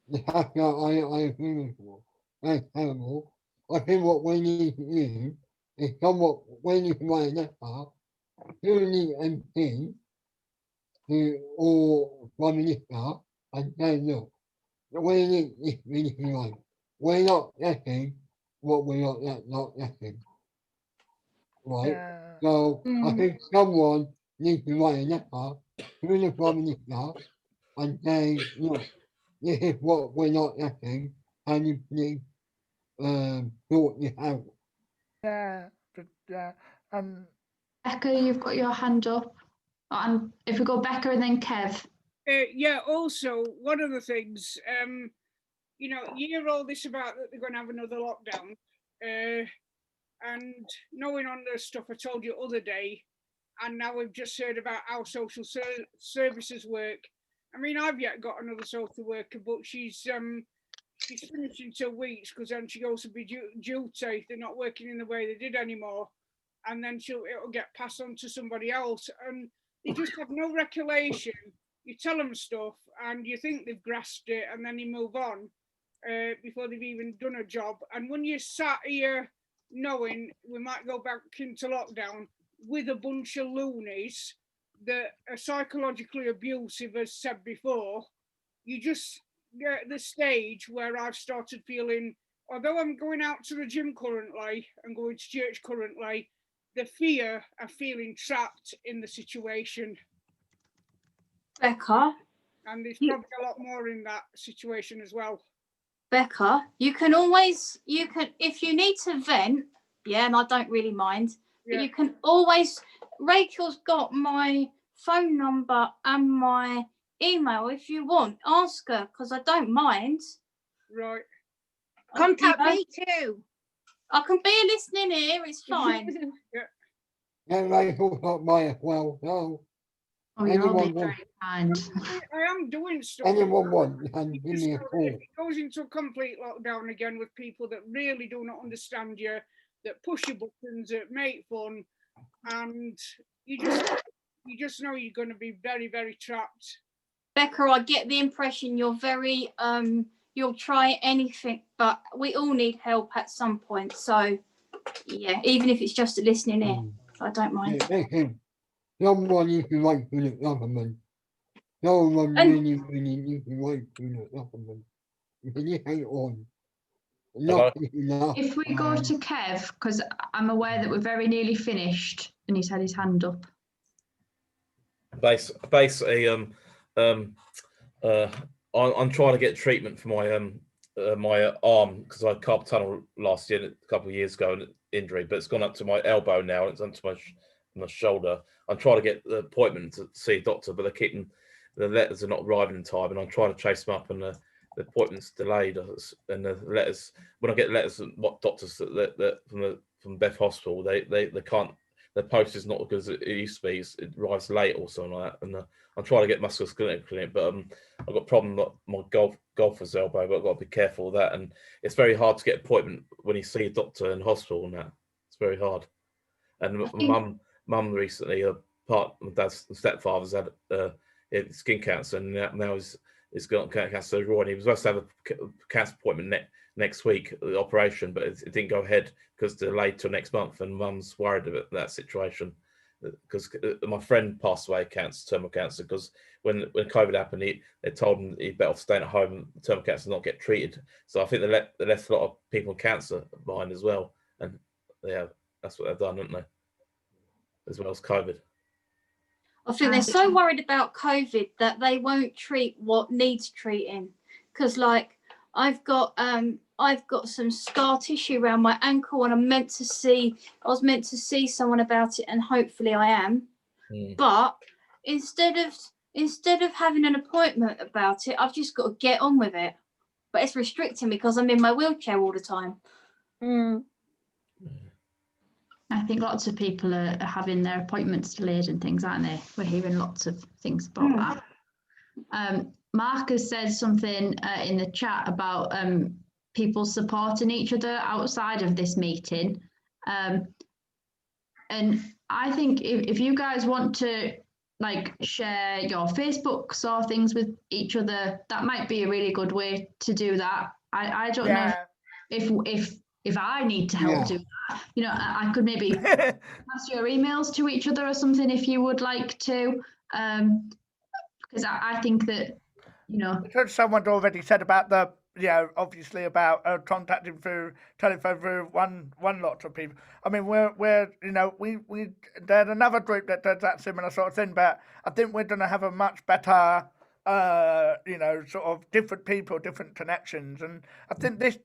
[SPEAKER 6] the fact that I agree with you, that's terrible. I think what we need to do is we need to write a letter to the MP or Prime Minister and say, look, we need this really right. We're not getting what we're not getting. Right? So I think someone needs to write a letter to the Prime Minister and say, look, this is what we're not getting, and you please sort this out.
[SPEAKER 1] Becca, you've got your hand up. And if we go Becca and then Kev.
[SPEAKER 3] Yeah, also, one of the things, you know, you hear all this about that they're going to have another lockdown. And knowing on the stuff I told you other day, and now we've just heard about how social services work. I mean, I've yet got another social worker, but she's finished in 2 weeks, because then she goes to be duty. They're not working in the way they did anymore, and then it'll get passed on to somebody else, and they just have no recollection. You tell them stuff, and you think they've grasped it, and then you move on before they've even done a job. And when you're sat here knowing we might go back into lockdown with a bunch of loonies that are psychologically abusive, as said before, you just get at the stage where I've started feeling, although I'm going out to the gym currently and going to church currently, the fear of feeling trapped in the situation.
[SPEAKER 9] Becca,
[SPEAKER 3] And there's probably a lot more in that situation as well.
[SPEAKER 9] Becca, you can, if you need to vent, yeah, and I don't really mind, but you can always, Rachel's got my phone number and my email. If you want, ask her, because I don't mind.
[SPEAKER 3] Right.
[SPEAKER 13] Contact me too.
[SPEAKER 9] I can be a listening ear, it's fine.
[SPEAKER 6] And Rachel's got mine as well. So
[SPEAKER 1] Oh, you're all being very kind.
[SPEAKER 3] I am doing stuff.
[SPEAKER 6] anyone want, you can give me a call.
[SPEAKER 3] It goes into a complete lockdown again with people that really do not understand you, that push your buttons, that make fun, and you just know you're going to be very, very trapped.
[SPEAKER 9] Becca, I get the impression you're very, you'll try anything, but we all need help at some point. So, yeah, even if it's just a listening ear, I don't mind.
[SPEAKER 6] Someone needs to write to the government. Someone really needs to write to the government. Because this ain't on.
[SPEAKER 1] If we go to Kev, because I'm aware that we're very nearly finished, and he's had his hand up.
[SPEAKER 8] Basically, I'm trying to get treatment for my arm, because I had carpal tunnel last year, a couple of years ago, an injury, but it's gone up to my elbow now, and it's onto my shoulder. I'm trying to get the appointment to see a doctor, but they're keeping, the letters are not arriving in time, and I'm trying to chase them up, and the appointment's delayed. And the letters, when I get letters from what doctors that from Beth Hospital, they can't. The post is not as good as it used to be. It arrives late or something like that. And I'm trying to get musculoskeletal clinic, but I've got a problem with my golfer's elbow, but I've got to be careful of that. And it's very hard to get an appointment when you see a doctor in hospital and that. It's very hard. And mum recently, my dad's stepfather's had skin cancer, and now he's got cancer. And he was supposed to have a cancer appointment next week, the operation, but it didn't go ahead because it's delayed till next month. And mum's worried about that situation, because my friend passed away of cancer, terminal cancer, because when COVID happened, they told him he'd better off staying at home and terminal cancer not get treated. So I think they left a lot of people with cancer behind as well. And yeah, that's what they've done, haven't they? As well as COVID.
[SPEAKER 9] I think they're so worried about COVID that they won't treat what needs treating. Because like I've got some scar tissue around my ankle, and I was meant to see someone about it, and hopefully I am. But instead of having an appointment about it, I've just got to get on with it. But it's restricting me because I'm in my wheelchair all the time.
[SPEAKER 1] I think lots of people are having their appointments delayed and things, aren't they? We're hearing lots of things about that. Mark has said something in the chat about people supporting each other outside of this meeting. And I think if you guys want to like share your Facebooks or things with each other, that might be a really good way to do that. I don't know if I need to help do that. You know, I could maybe pass your emails to each other or something if you would like to, because I think that, you know.
[SPEAKER 10] Someone's already said about the, obviously about contacting through telephone through one lot of people. I mean, we're we there's another group that does that similar sort of thing, but I think we're going to have a much better, sort of different people, different connections, and I think this.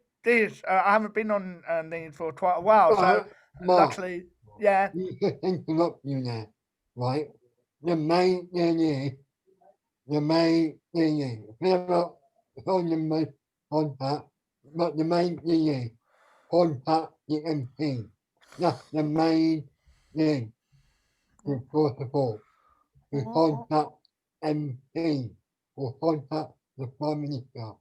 [SPEAKER 10] I haven't been on these for quite a while, so
[SPEAKER 6] Mark,
[SPEAKER 10] luckily,
[SPEAKER 6] interrupt you there, right? The main thing is, never phone number, contact, but the main thing is, contact the MP. That's the main thing. First of all, to contact MP or contact the Prime Minister.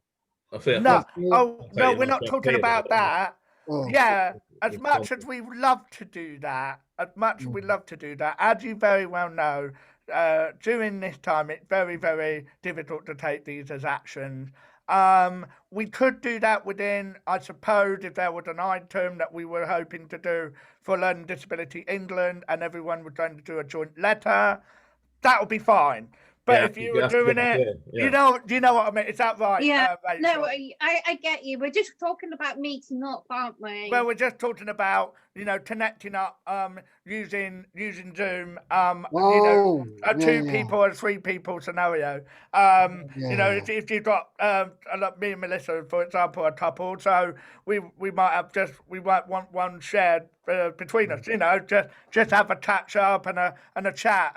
[SPEAKER 8] I think
[SPEAKER 10] No,
[SPEAKER 8] no,
[SPEAKER 10] we're not talking about that.
[SPEAKER 6] Oh.
[SPEAKER 10] Yeah, as much as we love to do that, as you very well know, during this time, it's very, very difficult to take these as actions. We could do that within, I suppose, if there was an item that we were hoping to do for Learning Disability England and everyone was going to do a joint letter, that would be fine. But if you were doing it, you know what I mean? Is that right?
[SPEAKER 13] Yeah,
[SPEAKER 10] Rachel?
[SPEAKER 13] no, I get you. We're just talking about meeting up, aren't we?
[SPEAKER 10] Well, we're just talking about, connecting up, using Zoom, two people or three people scenario. If you've got me and Melissa, for example, a couple, so we might want one shared between us. Just have a catch up and a chat,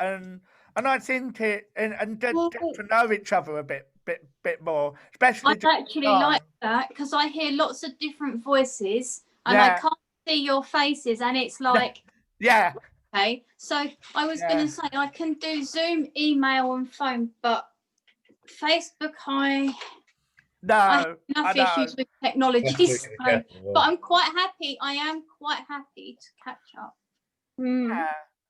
[SPEAKER 10] and I think and get to know each other a bit more, especially.
[SPEAKER 9] I actually like that because I hear lots of different voices and I can't see your faces, and it's like,
[SPEAKER 10] yeah.
[SPEAKER 9] Okay, so I was going to say I can do Zoom, email, and phone, but Facebook, I have enough issues with technology. So, but I'm quite happy. I am quite happy to catch up.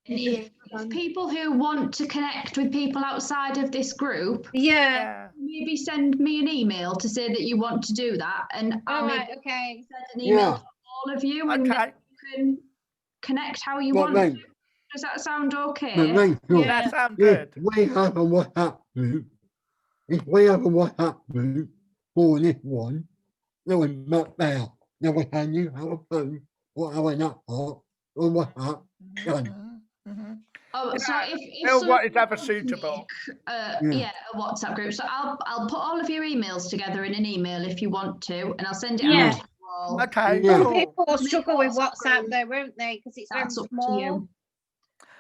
[SPEAKER 1] If people who want to connect with people outside of this group, maybe send me an email to say that you want to do that, and I'll send an email to all of you, and you can connect how you want to. Does that sound okay?
[SPEAKER 10] That sounds good.
[SPEAKER 6] If we have a WhatsApp group for this one, it was not there. Now we can use our phone or our laptop or WhatsApp.
[SPEAKER 1] Oh, so if
[SPEAKER 10] what is ever suitable?
[SPEAKER 1] A WhatsApp group. So I'll put all of your emails together in an email if you want to, and I'll send it out to you all.
[SPEAKER 10] Okay.
[SPEAKER 13] Some people will struggle with WhatsApp though, won't they? Because it's very small.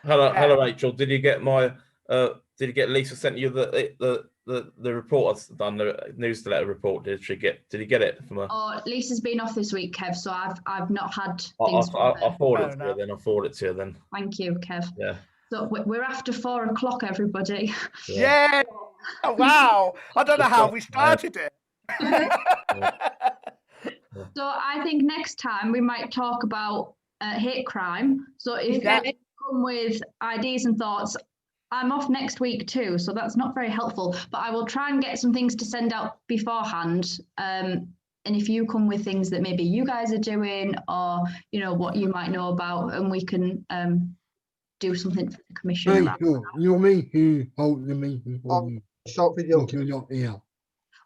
[SPEAKER 8] Hello, Rachel. Did you get Lisa sent you the report I've done, the newsletter report? Did you get it from her?
[SPEAKER 1] Oh, Lisa's been off this week, Kev, so I've not had
[SPEAKER 8] things. I'll forward it to you then.
[SPEAKER 1] Thank you, Kev.
[SPEAKER 8] Yeah.
[SPEAKER 1] So we're after 4 o'clock, everybody.
[SPEAKER 10] Yeah. Oh, wow. I don't know how we started it.
[SPEAKER 1] So I think next time we might talk about hate crime. So if you come with ideas and thoughts, I'm off next week too, so that's not very helpful, but I will try and get some things to send out beforehand. And if you come with things that maybe you guys are doing, or what you might know about, and we can do something for the commission.
[SPEAKER 6] You'll meet who hold the meeting for you.
[SPEAKER 12] Short video.
[SPEAKER 6] You're not here.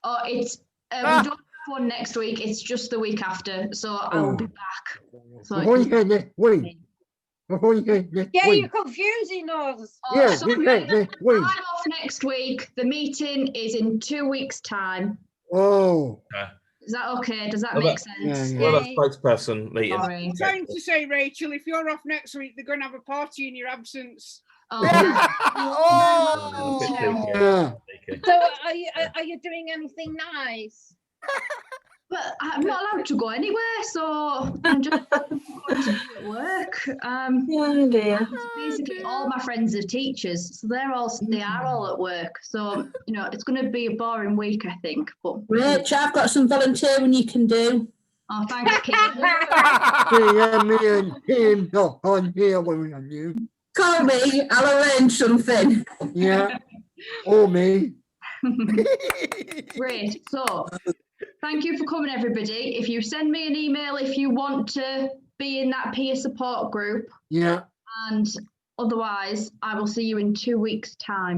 [SPEAKER 1] Oh, it's we don't have one next week. It's just the week after, so I'll be back. So
[SPEAKER 6] before you get next week.
[SPEAKER 13] You're confusing us.
[SPEAKER 1] I'm off next week. The meeting is in 2 weeks' time.
[SPEAKER 6] Oh.
[SPEAKER 1] Is that okay? Does that make sense?
[SPEAKER 8] Well, that spokesperson meeting.
[SPEAKER 3] I'm trying to say, Rachel, if you're off next week, they're going to have a party in your absence.
[SPEAKER 13] So are you doing anything nice?
[SPEAKER 1] But I'm not allowed to go anywhere, so I'm just going to be at work. Basically, all my friends are teachers, so they are all at work. So it's going to be a boring week, I think. But
[SPEAKER 5] Rich, I've got some volunteering you can do.
[SPEAKER 1] Oh, thanks, Kate.
[SPEAKER 6] Me and him not on here when we you.
[SPEAKER 5] Call me, I'll arrange something.
[SPEAKER 6] Yeah, or me.
[SPEAKER 1] Great. So. Thank you for coming, everybody. If you send me an email if you want to be in that peer support group.
[SPEAKER 6] Yeah.
[SPEAKER 1] And otherwise, I will see you in 2 weeks' time.